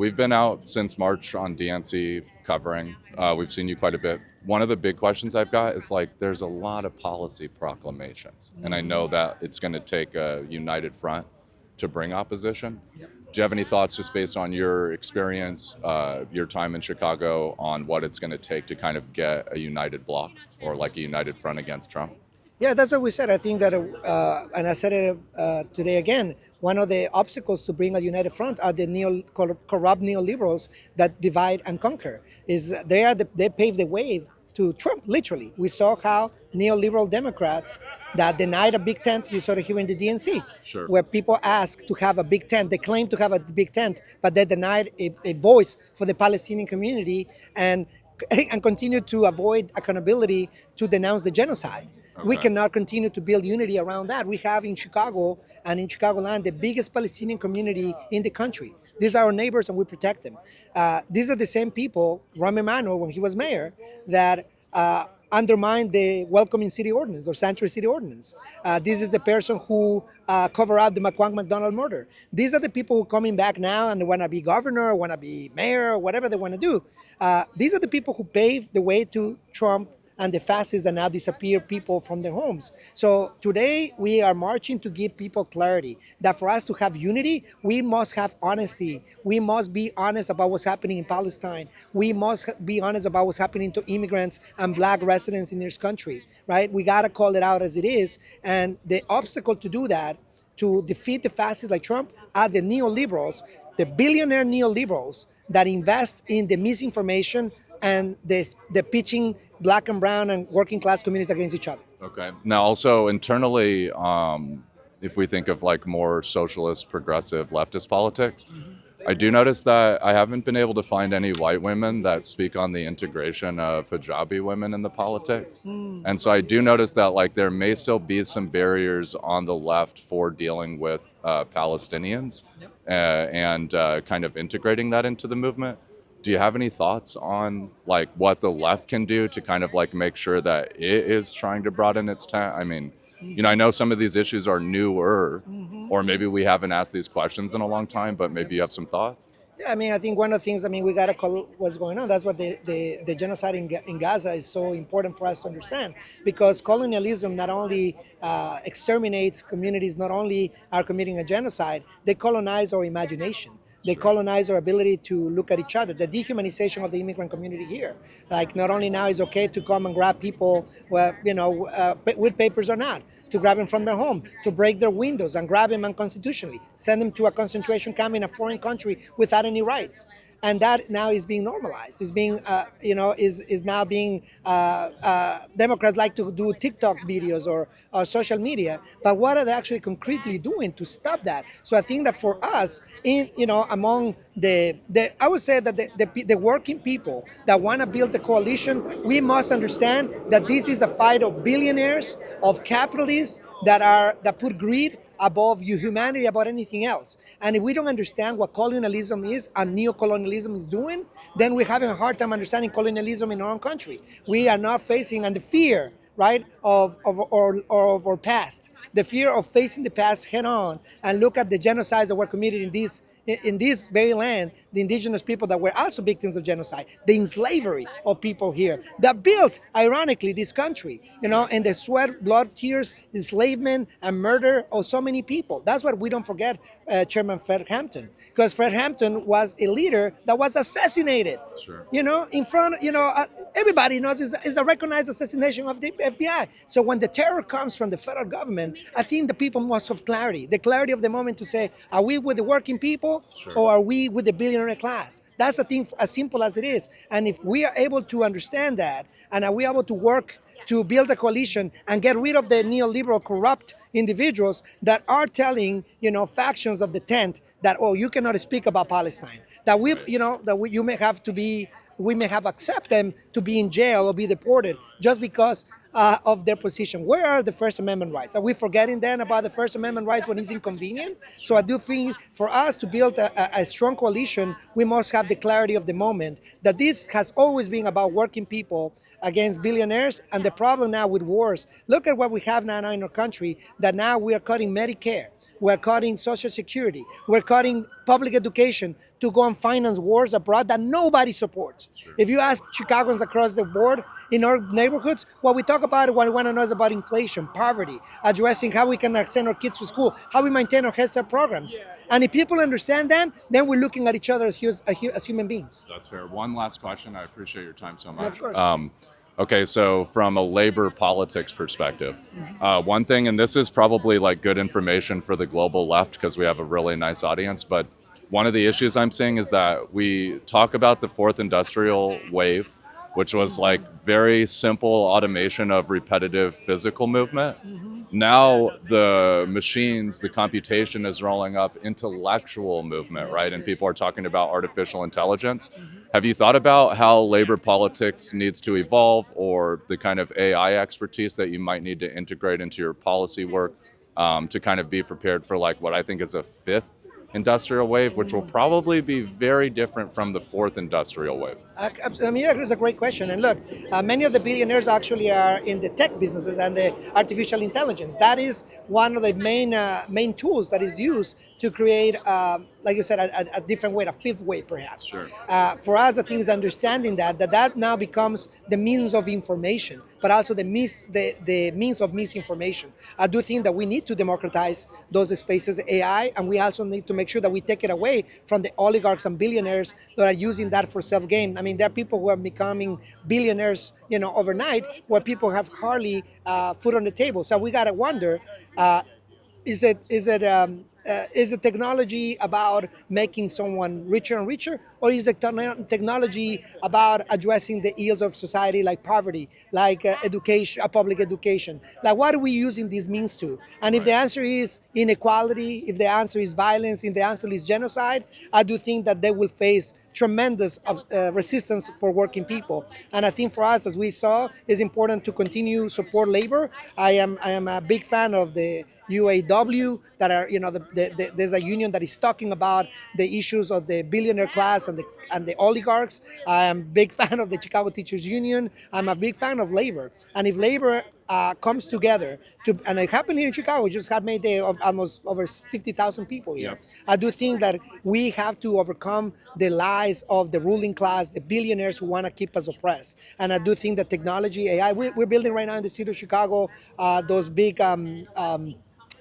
We've been out since March on DNC covering. We've seen you quite a bit. One of the big questions I've got is like, there's a lot of policy proclamations, and I know that it's going to take a united front to bring opposition. Yep. Do you have any thoughts, just based on your experience, your time in Chicago, on what it's going to take to kind of get a united bloc or like a united front against Trump? Yeah, that's what we said. I think that, and I said it today again. One of the obstacles to bring a united front are the corrupt neoliberals that divide and conquer. They paved the way to Trump. Literally, we saw how neoliberal Democrats that denied a big tent. You saw it here in the DNC, Sure. where people asked to have a big tent. They claimed to have a big tent, but they denied a voice for the Palestinian community and continued to avoid accountability to denounce the genocide. We Okay. cannot continue to build unity around that. We have in Chicago and in Chicagoland the biggest Palestinian community in the country. These are our neighbors and we protect them. These are the same people, Rahm Emanuel, when he was mayor, that undermined the welcoming city ordinance or sanctuary city ordinance. This is the person who covered up the McQuank McDonald murder. These are the people who are coming back now and they want to be governor, want to be mayor, whatever they want to do. These are the people who paved the way to Trump and the fascists that now disappear people from their homes. So today we are marching to give people clarity that for us to have unity, we must have honesty. We must be honest about what's happening in Palestine. We must be honest about what's happening to immigrants and black residents in this country, right? We gotta call it out as it is. And the obstacle to do that, to defeat the fascists like Trump, are the neoliberals, the billionaire neoliberals that invest in the misinformation and the pitching black and brown and working class communities against each other. Okay. Now, also internally, if we think of like more socialist, progressive, leftist politics, I do notice that I haven't been able to find any white women that speak on the integration of hijabi women in the politics. And so I do notice that like there may still be some barriers on the left for dealing with Palestinians and kind of integrating that into the movement. Do you have any thoughts on like what the left can do to kind of like make sure that it is trying to broaden its tent? I mean, I know some of these issues are newer, or maybe we haven't asked these questions in a long time, but maybe you have some thoughts. Yeah, I mean, I think one of the things, I mean, we got to call what's going on. That's what the genocide in Gaza is so important for us to understand, because colonialism not only exterminates communities, not only are committing a genocide, they colonize our imagination. They colonize our ability to look at each other. The dehumanization of the immigrant community here, like not only now is okay to come and grab people, with papers or not, to grab them from their home, to break their windows and grab them unconstitutionally, send them to a concentration camp in a foreign country without any rights. And that now is being normalized. Is being, is now being. Democrats like to do TikTok videos or social media, but what are they actually concretely doing to stop that? So I think that for us, among I would say that the working people that want to build a coalition, we must understand that this is a fight of billionaires, of capitalists that put greed above humanity, above anything else. And if we don't understand what colonialism is and neo-colonialism is doing, then we're having a hard time understanding colonialism in our own country. We are not facing, and the fear, right, of our past, the fear of facing the past head on and look at the genocides that were committed in this very land, the indigenous people that were also victims of genocide, the enslavery of people here that built, ironically, this country, and the sweat, blood, tears, enslavement, and murder of so many people. That's what we don't forget, Chairman Fred Hampton, because Fred Hampton was a leader that was assassinated. Sure. In front, everybody knows it's a recognized assassination of the FBI. So when the terror comes from the federal government, I think the people must have clarity, the clarity of the moment to say, are we with the working people? Sure. Or are we with the billionaire class? That's a thing as simple as it is. And if we are able to understand that, and are we able to work to build a coalition and get rid of the neoliberal corrupt individuals that are telling, factions of the tent that, oh, you cannot speak about Palestine, that you may have to be, we may have accept them to be in jail or be deported just because of their position. Where are the First Amendment rights? Are we forgetting then about the First Amendment rights when it's inconvenient? So I do think for us to build a strong coalition, we must have the clarity of the moment that this has always been about working people against billionaires. And the problem now with wars, look at what we have now in our country, that now we are cutting Medicare. We're cutting Social Security. We're cutting public education to go and finance wars abroad that nobody supports. If you ask Chicagoans across the board in our neighborhoods, what we talk about, what we want to know is about inflation, poverty, addressing how we can send our kids to school, how we maintain our health care programs. And if people understand that, then we're looking at each other as human beings. That's fair. One last question. I appreciate your time so And much. of course. Okay, so from a labor politics perspective, one thing, and this is probably like good information for the global left because we have a really nice audience, but one of the issues I'm seeing is that we talk about the fourth industrial wave, which was like very simple automation of repetitive physical movement. Now the machines, the computation is rolling up intellectual movement, right? And people are talking about artificial intelligence. Have you thought about how labor politics needs to evolve, or the kind of AI expertise that you might need to integrate into your policy work to kind of be prepared for like what I think is a fifth industrial wave, which will probably be very different from the fourth industrial wave? I mean, yeah, it's a great question. And look, many of the billionaires actually are in the tech businesses and the artificial intelligence. That is one of the main tools that is used to create, like you said, a different way, a fifth way, perhaps. Sure. For us, the thing is understanding that now becomes the means of information, but also the means of misinformation. I do think that we need to democratize those spaces, AI, and we also need to make sure that we take it away from the oligarchs and billionaires that are using that for self-gain. I mean, there are people who are becoming billionaires, overnight, where people have hardly food on the table. So we gotta wonder: is the technology about making someone richer and richer, or is the technology about addressing the ills of society, like poverty, like education, public education? Like, what are we using these means to? And if the answer is inequality, if the answer is violence, if the answer is genocide, I do think that they will face tremendous resistance for working people. And I think for us, as we saw, it's important to continue support labor. I am a big fan of the UAW, that are, there's a union that is talking about the issues of the billionaire class and the oligarchs. I am a big fan of the Chicago Teachers Union. I'm a big fan of labor. And if labor comes together and it happened here in Chicago, we just had May Day of almost over 50,000 people here. Yep. I do think that we have to overcome the lies of the ruling class, the billionaires who want to keep us oppressed. And I do think that technology, AI, we're building right now in the city of Chicago those big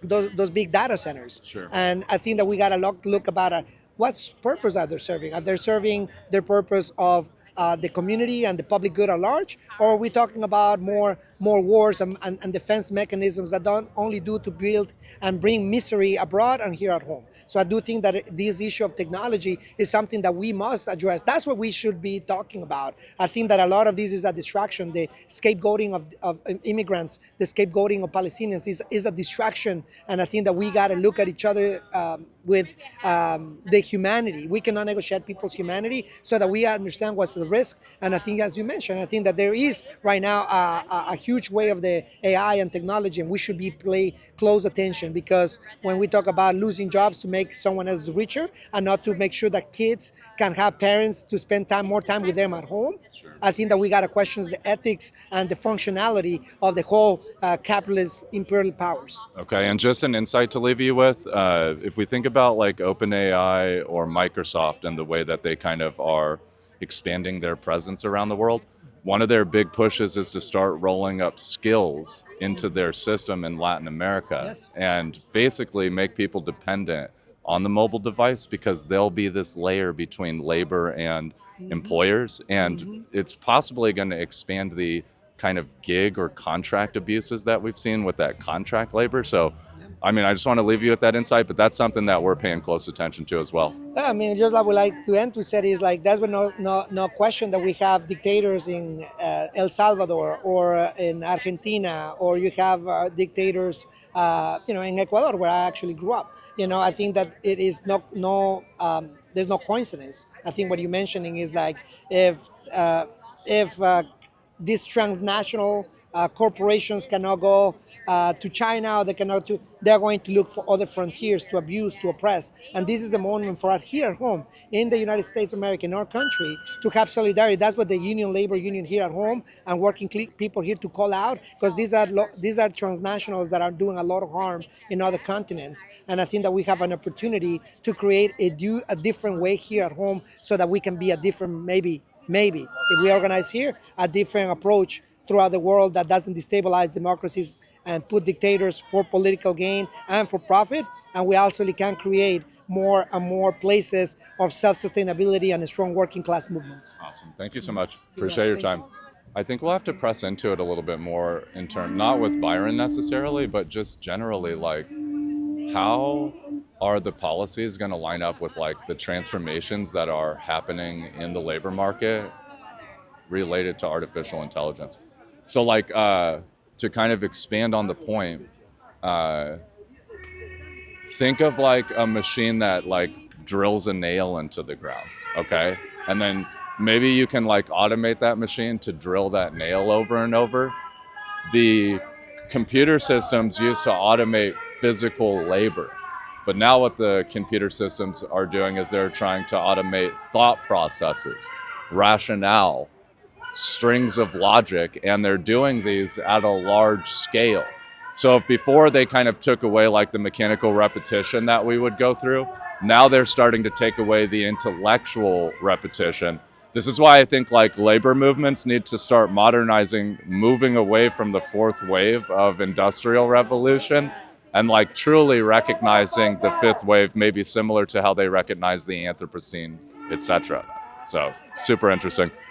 those big data centers. Sure. And I think that we got to look about what purpose are they serving? Are they serving their purpose of the community and the public good at large, or are we talking about more wars and defense mechanisms that don't only do to build and bring misery abroad and here at home? So I do think that this issue of technology is something that we must address. That's what we should be talking about. I think that a lot of this is a distraction. The scapegoating of immigrants, the scapegoating of Palestinians is a distraction, and I think that we got to look at each other with the humanity. We cannot negotiate people's humanity so that we understand what's the risk. And I think, as you mentioned, I think that there is right now a huge way of the AI and technology, and we should pay close attention, because when we talk about losing jobs to make someone else richer and not to make sure that kids can have parents to spend more time with them at home, I think that we got to question the ethics and the functionality of the whole capitalist imperial powers. Okay, and just an insight to leave you with, if we think about like OpenAI or Microsoft and the way that they kind of are expanding their presence around the world, one of their big pushes is to start rolling up skills into their system in Latin America. Yes. And basically make people dependent on the mobile device, because there'll be this layer between labor and employers, and it's possibly going to expand the kind of gig or contract abuses that we've seen with that contract labor. So I mean, I just want to leave you with that insight, but that's something that we're paying close attention to as well. Yeah, I mean, just like we like to end, we said is like there's no question that we have dictators in El Salvador or in Argentina, or you have dictators, in Ecuador, where I actually grew up. I think that it is there's no coincidence. I think what you're mentioning is like if these transnational corporations cannot go to China, or they cannot to, they're going to look for other frontiers to abuse, to oppress. And this is the moment for us here at home in the United States of America, in our country, to have solidarity. That's what the union, labor union here at home, and working people here to call out, because these are transnationals that are doing a lot of harm in other continents. And I think that we have an opportunity to create a different way here at home, so that we can be a different, maybe if we organize here, a different approach throughout the world that doesn't destabilize democracies and put dictators for political gain and for profit. And we also can create more and more places of self-sustainability and strong working class movements. Awesome. Thank you so much. Appreciate your time. I think we'll have to press into it a little bit more in turn, not with Byron necessarily, but just generally, like, how are the policies going to line up with like the transformations that are happening in the labor market related to artificial intelligence? So like to kind of expand on the point, think of like a machine that like drills a nail into the ground, okay? And then maybe you can like automate that machine to drill that nail over and over. The computer systems used to automate physical labor. But now what the computer systems are doing is they're trying to automate thought processes, rationale, strings of logic, and they're doing these at a large scale. So if before they kind of took away like the mechanical repetition that we would go through, now they're starting to take away the intellectual repetition. This is why I think like labor movements need to start modernizing, moving away from the fourth wave of industrial revolution and like truly recognizing the fifth wave, maybe similar to how they recognize the Anthropocene, etc. So super interesting.